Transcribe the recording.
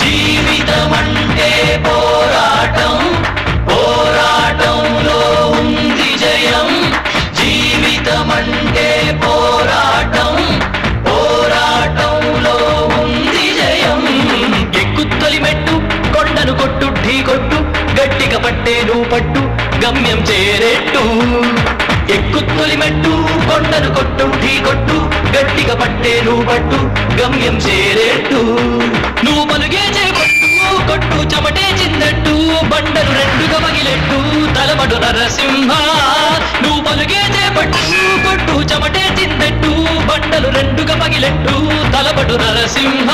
జీవితమంటే పోరాటం, పోరాటంలో ఉంది జయం. జీవితమంటే పోరాటం, పోరాటంలో ఉంది జయం. ఎక్కుత్తొలి మెట్టు, కొండను కొట్టు, ఢీ కొట్టు, గట్టిగా పట్టేను పట్టు, గమ్యం చేరేట్టు. ఎక్కుత్తొలి మెట్టు, కొండను కొట్టు, ఢీ కొట్టు, గట్టిగా పట్టేను పట్టు, గమ్యం చేరేట్టు. నువ్వు పలుగే చేపట్టు, కొట్టు చెమటే చిందట్టు, బండలు రెండుగా పగిలెట్టు, తలబడు నరసింహ. నువ్వు పలుగే చేపట్టు, కొట్టు చెమటే చిందట్టు, బండలు రెండుగా పగిలెట్టు, తలబడు నరసింహ.